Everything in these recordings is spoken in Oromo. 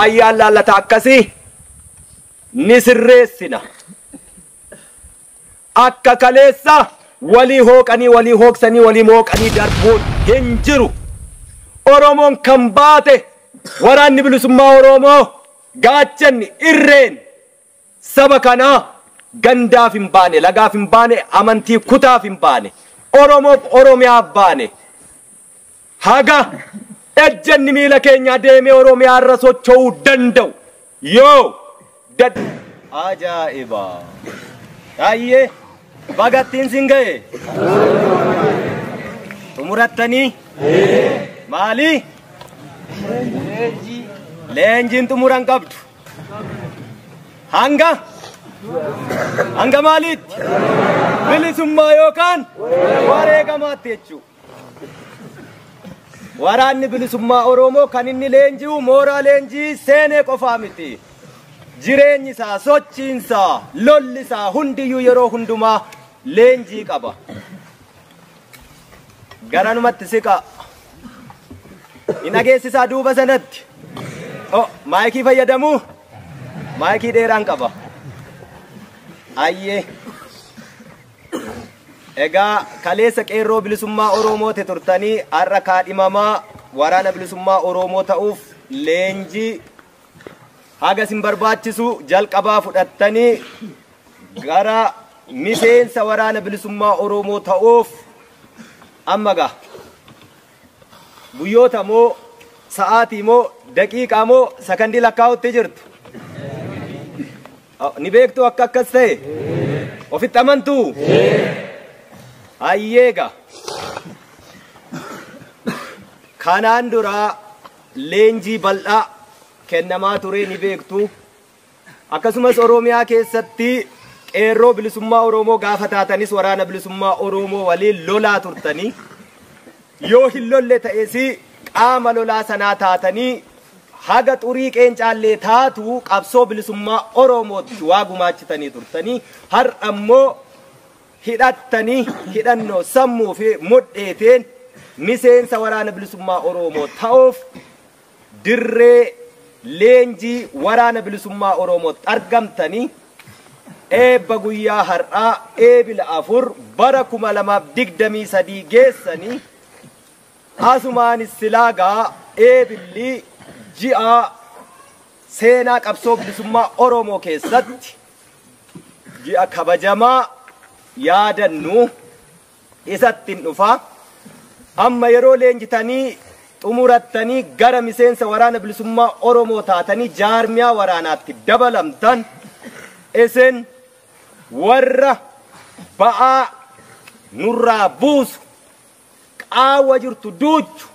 ayyaalla alla taakkasi ni sirreessina akka kaleessa walii hooqanii walii hooqsanii walii mooqanii darbuun hin jiru. Oromoon kan baate waraanni bilisummaa Oromoo gaachanni irreen saba kanaa gandaaf hin baane lagaaf hin baane amantii kutaaf hin baane Oromoof Oromiyaaf baane haga ejjanni miila keenya deemee Oromiyaa irra socho'uu danda'u yoo ajaa'iba ayyee bagattiin sin ga'e xumurattanii maali leenjiin xumuran qabdu hanga maaliitti bilisummaa yookaan wareegamaatti jechuudha. Waraanni bilisummaa Oromoo kan inni leenji'u mooraa leenjii seenee qofaa miti. Jireenyi isaa, sochiin isaa, lolli isaa hundiyyuu yeroo hundumaa leenjii qaba. Garanumatti siqa. Hin ageessisaa duuba sanatti. Maayikii fayyadamuu? Maayikii dheeraan qaba. Ayyee. Egaa kaleessa qeerroo bilisummaa Oromootti turtanii har'a kaadhimamaa waraana bilisummaa Oromoo ta'uuf leenjii haga sin barbaachisu jalqabaa fudhattanii gara miseensa waraana bilisummaa Oromoo ta'uuf amma gaa guyyoota moo sa'aatii moo daqiiqaa moo sakandii lakkaa'utti jirtu ni beektu akka akkas ta'e ofitti amantuu ayyeega kanaan duraa leenjii bal'aa kennamaa ture ni beektu akkasumas Oromiyaa keessatti qeerroo bilisummaa Oromoo gaafa taatanis waraana bilisummaa Oromoo waliin lolaa turtanii yoo hin lolle ta'esi qaama lolaa sanaa taatanii haga xurii qeencaallee taatu qabsoo bilisummaa Oromootti waa gumaachitanii turtanii har'a ammoo hidhattanii hidhannoo sammuu fi mudheeteen miseensa waraana bilisummaa Oromoo ta'uuf dirree leenjii waraana bilisummaa Oromootti argamtanii eebba guyyaa har'aa eebila 4 bara 2023 geessanii asumaanis silaagaa eebilli ji'a seenaa qabsoo bilisummaa Oromoo keessatti ji'a kabajamaa yaadannu isattiin dhufa amma yeroo leenjitanii xumurattanii gara miseensa waraana bilisummaa Oromoo taatanii jaarmiyaa waraanaatti dabalamtan isin warra ba'aa nurraa buusu qaawwa jirtu duuchu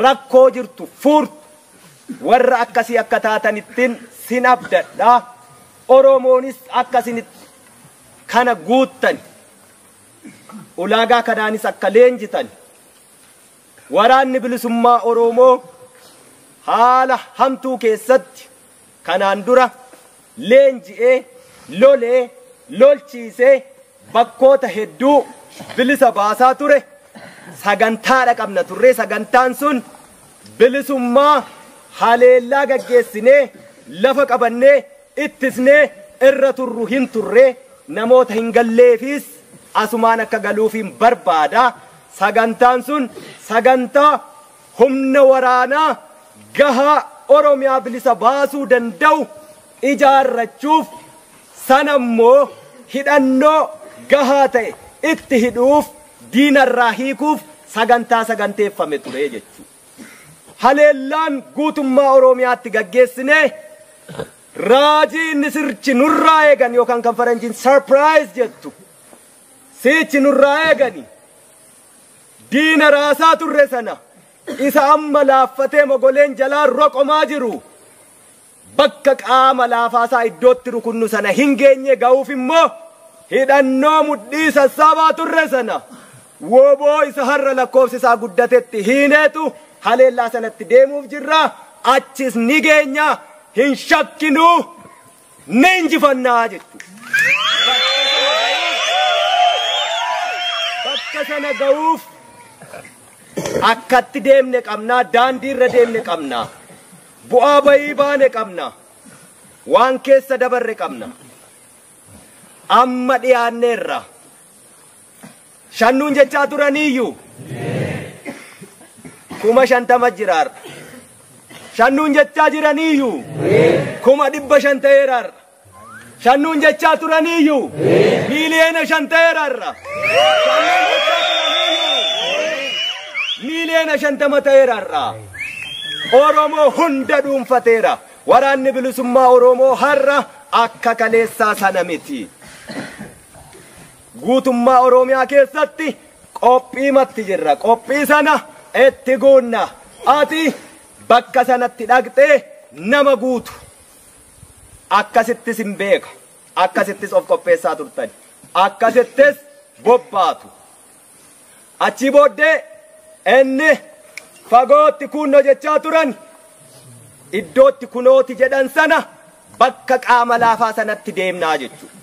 rakkoo jirtu furtu warra akkasii akka taatanittiin sin abdadha Oromoonis akkasinitti kana guuttan ulaagaa kanaanis akka leenjitan waraanni bilisummaa Oromoo haala hamtuu keessatti kanaan dura leenji'ee lolee lolchiisee bakkoota hedduu bilisa baasaa ture sagantaadha qabna turre sagantaan sun bilisummaa haleellaa gaggeessinee lafa qabannee ittisnee irra turru hin turre namoota hin galleefis asumaan akka galuufiin barbaada sagantaan sun sagantaa humna waraanaa gahaa Oromiyaa bilisa baasuu danda'u ijaarrachuuf sanammoo hidhannoo gahaa ta'e itti hidhuuf diinarraa hiikuuf sagantaa saganteeffame ture jechuudha. Haleellaan guutummaa Oromiyaatti gaggeessinee raajii inni sirchi nurraa eegan yookaan kan faranjiin surprise jettu sichi nurraa eegani diina raasaa turre sana isa amma laaffatee mogoleen jalaa roqomaa jiru bakka qaama laafaasaa iddootti rukunnu sana hin geenye ga'uuf immoo hidhannoo mudhii sassaabaa turre sana wooboo isa har'a lakkoofsi isaa guddatetti hiineetu haleellaa sanatti deemuuf jirra achis ni geenya hin shakkinu ni injifannaa jechuudha. Bakka sana ga'uuf akkatti deemne qabnaa daandii irra deemne qabnaa bu'aa bayii baane qabna, waan keessa dabarre qabna. Amma dhiyaanneerra. Shannuun jechaa turaniyyuu 50,000 jiraarra. Shannuun jechaa jiraniyyuu 1,500 ta'eerarra. Shannuun jechaa turaniyyuu miiliyoona 5 ta'eerarra. Miiliyoona 50 ta'eerarra. Oromoo hunda dhuunfateera. Waraanni bilisummaa Oromoo har'a akka kaleessaa sana miti. Guutummaa Oromiyaa keessatti qophiimatti jirra. Qophii sana itti guunna. Ati bakka sanatti dhaqxee nama guutu. Akkasittis hin beeka. Akkasittis of qopheessaa turtan. Akkasittis bobbaatu. Achi booddee inni fagootti kunno jechaa turan iddootti kunooti jedhan sana bakka qaama laafaa sanatti deemnaa jechuudha.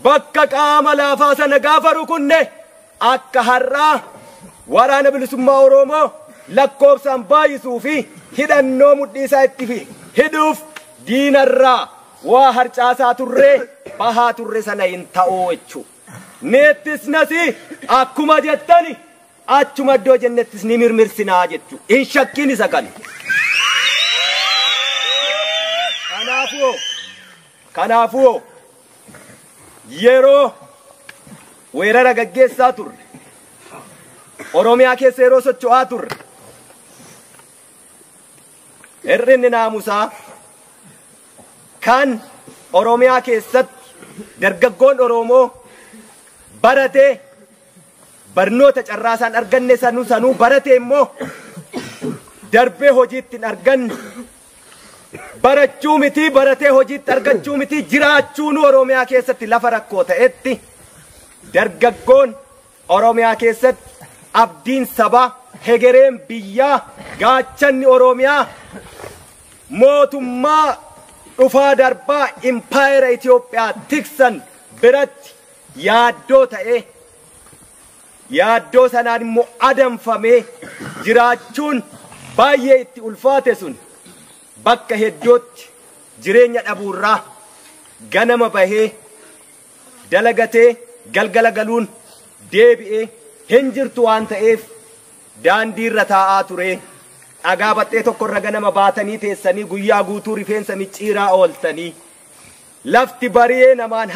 Bakka qaama laafaa sana gaafa rukunne akka har'aa waraana bilisummaa Oromoo lakkoofsaan baay'isuu fi hidhannoo mudhii isaa itti hidhuuf diinarraa waa harcaasaa turree bahaa turre sana hin ta'uu jechuudha. Neettis nasi akkuma jettani achuma iddoo jennettis ni mirmirsinaa jechuudha. Hin shakkiin isa kana. Kanaafuu yeroo weerara gaggeessaa turre Oromiyaa keessa yeroo socho'aa turre hir'inni naamusaa kan Oromiyaa keessatti dargaggoon Oromoo baratee barnoota carraasaan arganne sanuu baratee immoo darbee hojiitti hin arganne barachuu miti baratee hojiitti argachuu miti jiraachuun Oromiyaa keessatti lafa rakkoo ta'etti dargaggoon Oromiyaa keessatti abdiin sabaa hegereen biyyaa gaachanni Oromiyaa mootummaa dhufaa darbaa impaayera Itoophiyaa tiksan biratti yaaddoo ta'ee yaaddoo sanaan immoo adamfamee jiraachuun baay'ee itti ulfaate sun bakka hedduutti jireenya dhabuurraa ganama bahee dalagatee galgala galuun deebi'ee hin jirtu waan ta'eef daandiirra taa'aa ture. Dhagaa baxxee tokkorra ganama baatanii teessanii guyyaa guutuu rifeensa micciiraa ooltanii lafti bari'ee namaan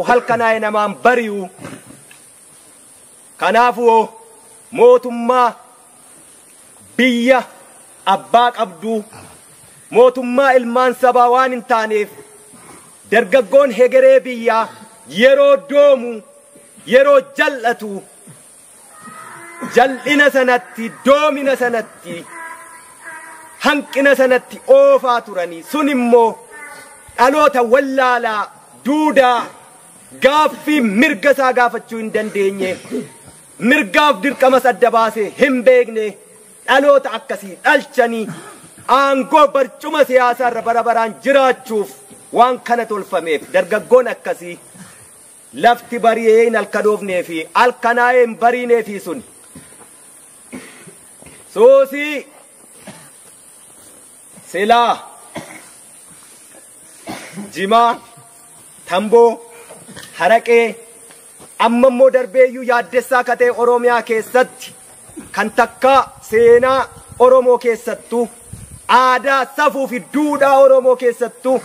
halkanaa'e namaan bari'u. Kanaafuu mootummaa biyya abbaa qabduu mootummaa ilmaan sabaa waan hin taaneef dargaggoon hegeree biyyaa yeroo doomu yeroo jal'atu jal'ina sanatti doomina sanatti hanqina sanatti oofaa turanii sun immoo dhaloota wallaalaa duudaa gaaffii mirga isaa gaafachuu hin dandeenye mirgaaf dirqamas adda baasee hin beekne dhaloota akkasii dhalchanii aangoo barcuma siyaasaa irra bara baraan jiraachuuf waan kana tolfameef dargaggoon akkasii lafti bari'ee hin halkanoofnee fi halkanaa'ee hin bariinee fi sun soosii silaa jimaa tamboo haraqee amma immoo darbeeyyuu yaaddessaa katee Oromiyaa keessatti kan takkaa seenaa Oromoo keessattuu aadaa safuu fi duudhaa Oromoo keessattuu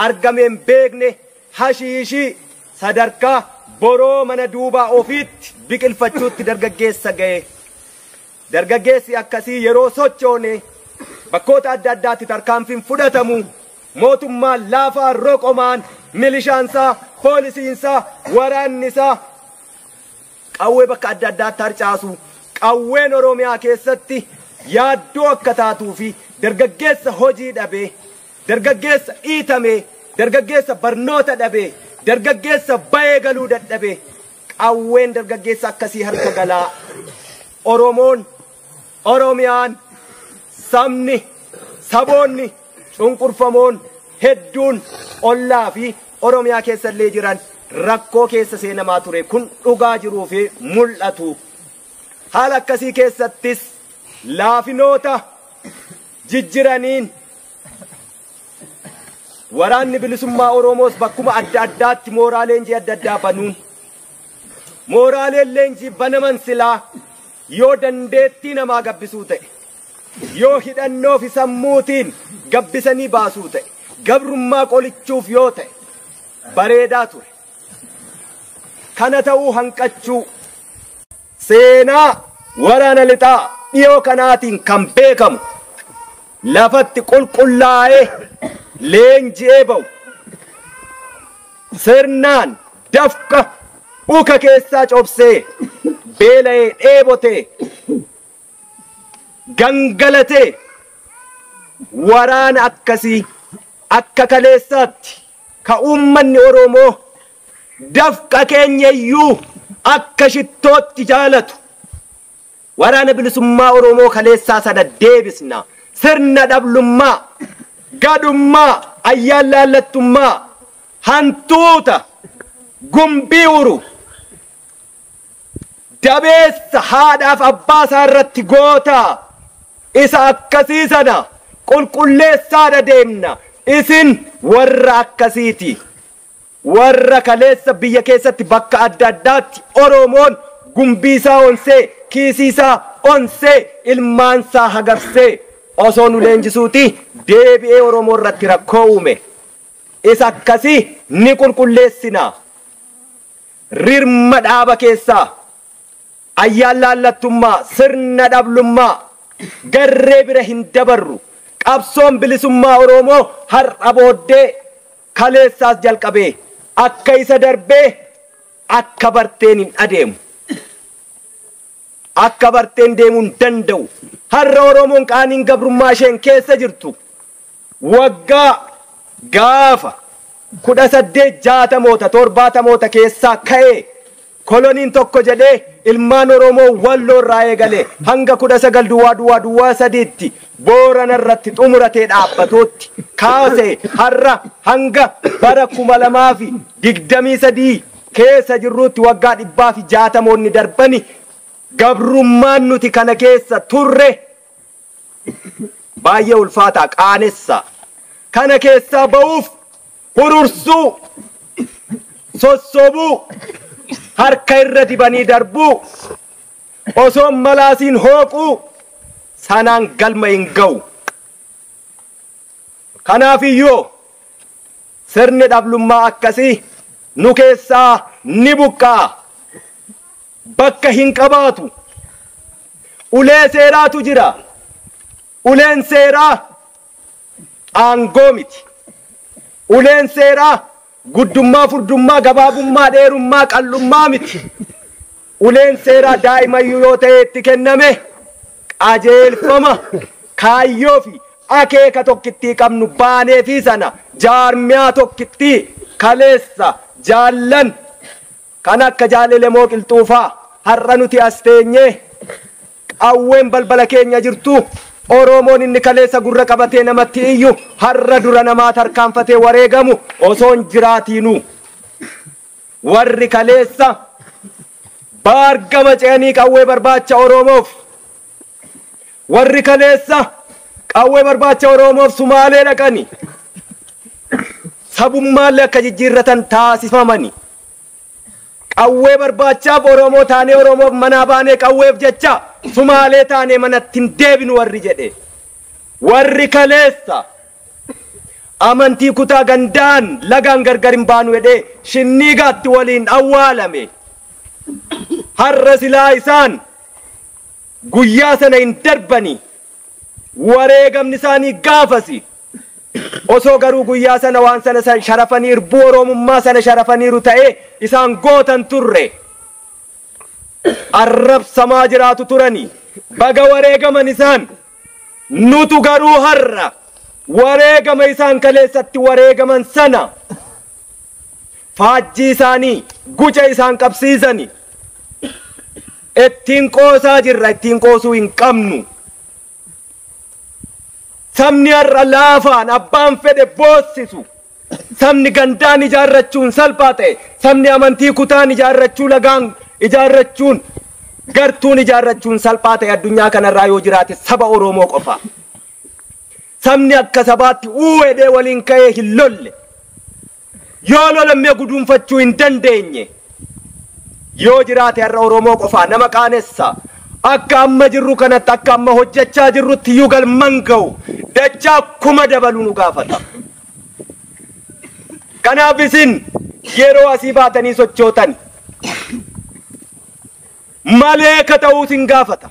argameen beekne hashiishii sadarkaa boroo mana duubaa ofiitti biqilfachuutti dargaggeessa ga'e. Dargaggeessi akkasii yeroo sochoone bakkoota adda addaatti tarkaanfiin fudhatamu mootummaan laafaa roqomaan milishaansaa poolisiinsaa waraannisaa qawwee bakka adda addaatti harcaasu qawween Oromiyaa keessatti yaaddoo akka taatuu fi dargaggeessa hojii dhabee dargaggeessa dhiitamee dargaggeessa barnoota dhabee dargaggeessa bayee galuu dadhabee qawween dargaggeessa akkasii harka galaa Oromoon Oromiyaan sabni saboonni cunqurfamoon hedduun ollaa fi Oromiyaa keessa illee jiran rakkoo keessa seenamaa ture kun dhugaa jiruu fi mul'atu. Haala akkasii keessattis laafinoota jijjiraniin waraanni bilisummaa Oromoos bakkuma adda addaatti mooraa leenjii adda addaa banuun mooraaleen leenjii banaman silaa yoo dandeettii namaa gabbisuu ta'e yoo hidhannoo fi sammuutiin gabbisanii baasuu ta'e gabrummaa qolichuuf yoo ta'e bareedaa ture. Kana ta'uu hanqachuu seenaa waraana lixaa dhiyoo kanaatiin kan beekamu lafatti qulqullaa'ee leenji'ee ba'u sirnaan dafqa uka keessaa cobsee beela'ee dheebotee gangalatee waraana akkasii akka kaleessaatti ka uummanni Oromoo dafqa keenyayyuu akka shittootti jaalatu waraana bilisummaa Oromoo kaleessaa sana deebisna. Sirna dhablummaa gadummaa ayyaalaallattummaa hantuuta gumbii uru dabeessa haadhaaf abbaa isaa irratti gootaa isa akkasii sana qulqulleessaadha deemna. Isin warra akkasiiti warra kaleessa biyya keessatti bakka adda addaatti Oromoon gumbii isaa onsee kiisii isaa onsee ilmaansaa hagarsee osoo nu leenjisuuti deebi'ee Oromoo irratti rakkoo uume. Isa akkasii ni qulqulleessina. Rirma dhaaba keessaa ayyaalaallattummaa sirna dhablummaa garree bira hin dabarru. Qabsoon bilisummaa Oromoo har'a booddee kaleessaas jalqabee akka isa darbee akka barteen hin adeemu. Akka barteen deemuu hin danda'u. Har'a Oromoon qaaniin gabrummaa isheen keessa jirtu waggaa gaafa 1860 70 keessaa ka'ee koloniin tokko jedhee ilmaan Oromoo walloo irraa eegalee hanga 19 Boorana irratti xumuratee dhaabbatuutti kaasee har'a hanga bara 2023 keessa jirruutti waggaa 160 darbani gabrummaan nuti kana keessa turre baay'ee ulfaataa qaanessa. Kana keessaa ba'uuf hurursuu sossobuu harka irra dibanii darbuu osoo malaasiin hooquu sanaan galma hin ga'u. Kanaafiyyoo sirni dhablummaa akkasii nu keessaa ni buqqaa. Bakka hin qabaatu. Ulee seeraatu jira. Uleen seeraa aangoo miti. Uleen seeraa guddummaa furdummaa gabaabummaa dheerummaa qallummaa miti. Uleen seeraa daa'imayyuu yoo ta'e itti kenname qajeelfama kaayyoo fi akeeka tokkittii qabnu baanee fi sana jaarmiyaa tokkittii kaleessa jaallan kan akka Jaalelemoo Qilxuufaa har'a nuti as teenyee qawween balbala keenya jirtu Oromoon inni kaleessa gurra qabatee namatti iyyu har'a dura namaa tarkaanfatee wareegamu osoon jiraatiinu warri kaleessa baargama ce'anii qawwee barbaacha Oromoof warri kaleessa qawwee barbaacha Oromoof Sumaalee dhaqani sabummaallee akka jijjiirratan taasifamani. Qawwee barbaachaaf Oromoo taanee Oromoof manaa baanee qawweef jecha Sumaalee taanee manatti hin deebinu warri jedhe. Warri kaleessa amantii kutaa gandaan lagaan gargar hin baanu jedhee shinniigaatti waliin awwaalame. Har'a silaa isaan guyyaa sana hin darbani. Wareegamni isaanii gaafasi. Osoo garuu guyyaa sana waan sana sharafanii irbuu Oromummaa sana sharafaniiru ta'ee isaan gootan turre. Arrabsamaa jiraatu turani. Baga wareegaman isaan nutu garuu har'a wareegama isaan kaleessatti wareegaman sana faajjii isaanii guca isaan qabsiisani ittiin qoosaa jirra ittiin qoosuu hin qabnu. Sabni har'a laafaan abbaan fedhe boossisu. Sabni gandaan ijaarrachuun salphaa ta'e. Sabni amantii kutaan ijaarrachuu lagaan ijaarrachuun gartuun ijaarrachuun salphaa ta'e addunyaa kanarraa yoo jiraate saba Oromoo qofa. sabni akka sabaatti uwwedee waliin ka'ee hin lolle yoo lolammee guduunfachuu hin dandeenye yoo jiraate har'a Oromoo qofaa nama qaanessa akka amma jirru kanatti akka amma hojjechaa jirrutti iyyuu galman ga'u dachaa kuma dabalu nu gaafata. Kanaaf isin yeroo asii baatanii sochootan malee ka ta'uu sin gaafata.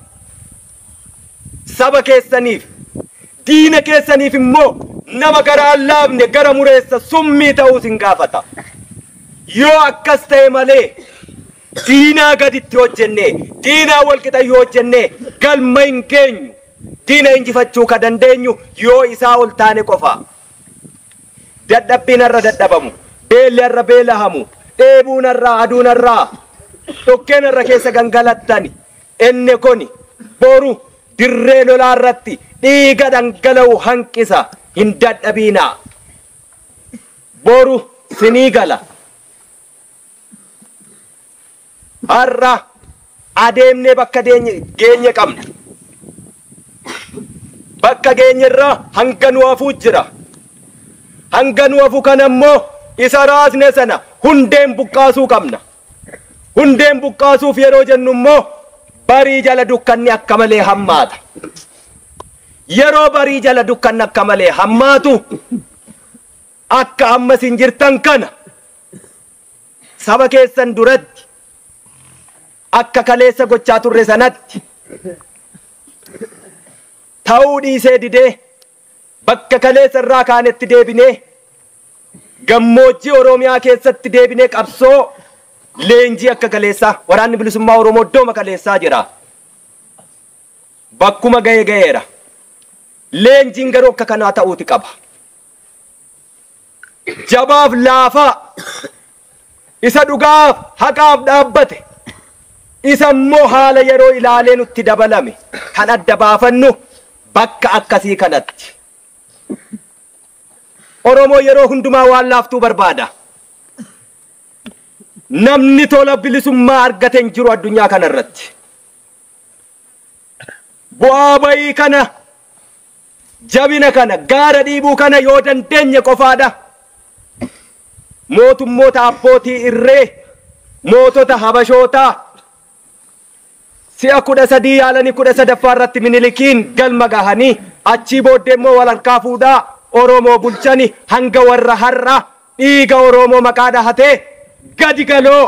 Saba keessaniif diina keessaniif immoo nama gara allaafne gara mureessa summii ta'uu sin gaafata. Yoo akkas ta'e malee diinaa gaditti hojjenne diinaa walqixa yoo hojjenne galma hin geenyu. Diina injifachuu ka dandeenyu yoo isaa ol taane qofa. Dadhabbiin irra dadhabamu, beelli irra beelahamu, dheebuun irra aduun irra dhokkeen irra keessa gangalattani inni kuni boru dirree lolaa irratti dhiiga dhangala'u hanqisa hin dadhabinaa. Boru sinii gala. Har'a adeemnee bakka geenye qabna. Bakka geenyerraa hanga nu hafuu jira. Hanga nu hafu kana immoo isa raasne sana hundeen buqqaasuu qabna. Hundeen buqqaasuuf yeroo jennu immoo barii jala dukkanni akka malee hammaata. Yeroo barii jala dukkanni akka malee hammaatu akka ammas hin jirtan kana saba keessan duratti akka kaleessa gochaa turre sanatti ta'uu dhiisee didee bakka kaleessa irraa kaanetti deebinee gammoojjii Oromiyaa keessatti deebinee qabsoo leenjii akka kaleessaa waraanni bilisummaa Oromoo iddooma kaleessaa jira. Bakkuma ga'ee ga'eera. Leenjiin garuu akka kanaa ta'uuti qaba. Jabaaf laafaa isa dhugaaf haqaaf dhaabbate isa immoo haala yeroo ilaalee nutti dabalame kan adda baafannu bakka akkasii kanatti. Oromoo yeroo hundumaa waan laaftuu barbaada. Namni tola bilisummaa argate hin jiru addunyaa kanarratti. Bu'aa bayii kana jabina kana gaara dhiibuu kana yoo dandeenye qofaadha. Mootummoota abbootii irree mootota habashootaa si'a 13 yaalanii 13ffaa irratti Minilikiin galma gahanii achii booddee immoo wal harkaa fuudhaa Oromoo bulchani hanga warra har'a dhiiga Oromoo maqaa dhahatee gadi galoo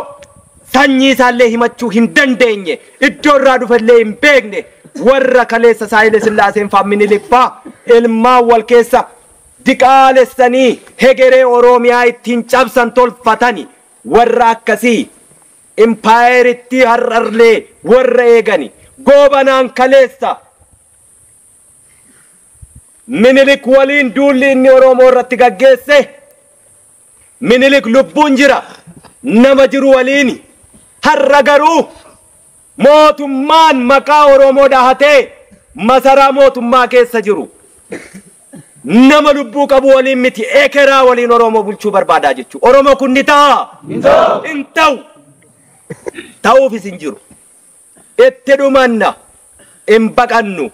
sanyii isaallee himachuu hin dandeenye iddoo irraa dhufellee hin beekne warra kaleessa Haayile Sillaaseen faa Minilik faa ilmaan wal keessa diqaalessanii hegeree Oromiyaa ittiin cabsan tolfatani warra akkasii impaayeritti har'arlee warra eegani goobanaan kaleessa Minilik waliin duulli inni Oromoo irratti gaggeesse Minilik lubbuun jira nama jiru waliin har'a garuu mootummaan maqaa Oromoo dhahatee masaraa mootummaa keessa jiru nama lubbuu qabu waliin miti ekeraa waliin Oromoo bulchuu barbaadaa jechuudha. Oromoo kun ni ta'a hin ta'u ta'uufis hin jiru itti dhumanna hin baqannu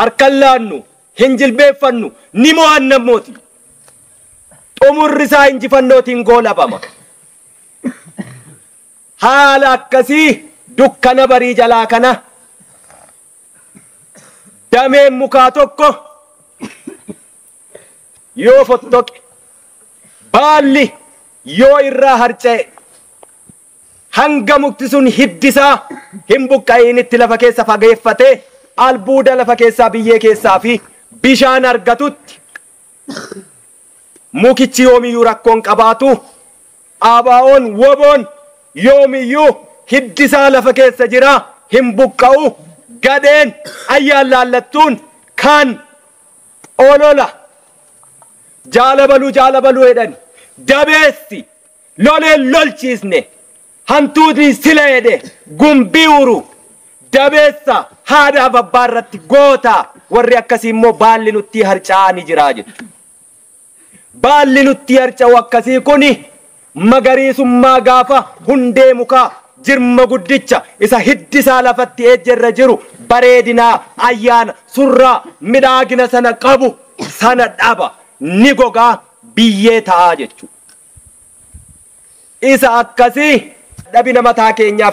harkan laannu hin jilbeeffannu ni mo'anna mooti xumurri isaa injifannootiin goolabama. Haala akkasii dukkana barii jalaa kana dameen mukaa tokko yoo fottoqe baalli yoo irraa harca'e hanga mukti sun hiddisaa hin buqqa'initti lafa keessa fageeffatee albuuda lafa keessaa biyyee keessaa fi bishaan argatutti mukichi yoomiyyuu rakkoon qabaatu ABO'n WBO'n yoomiyyuu hiddisaa lafa keessa jira hin buqqa'u gadheen ayyaan laallattuun kan olola jaalabaluu jedhan dabeessi loleen lolchiisne hantuutni sila jedhe gumbii uru dabeessa haadhaaf abbaa irratti goota warri akkasii immoo baalli nutti harca'anii jira jedhu. Baalli nutti harca'u akkasii kuni magariisummaa gaafa hundee mukaa jirma guddicha isa hiddisaa lafatti ejjerra jiru bareedinaa ayyaana surraa midhaagina sana qabu sana dhaba ni gogaa biyyee ta'a jechuudha. Isa akkasii dhabina mataa keenyaaf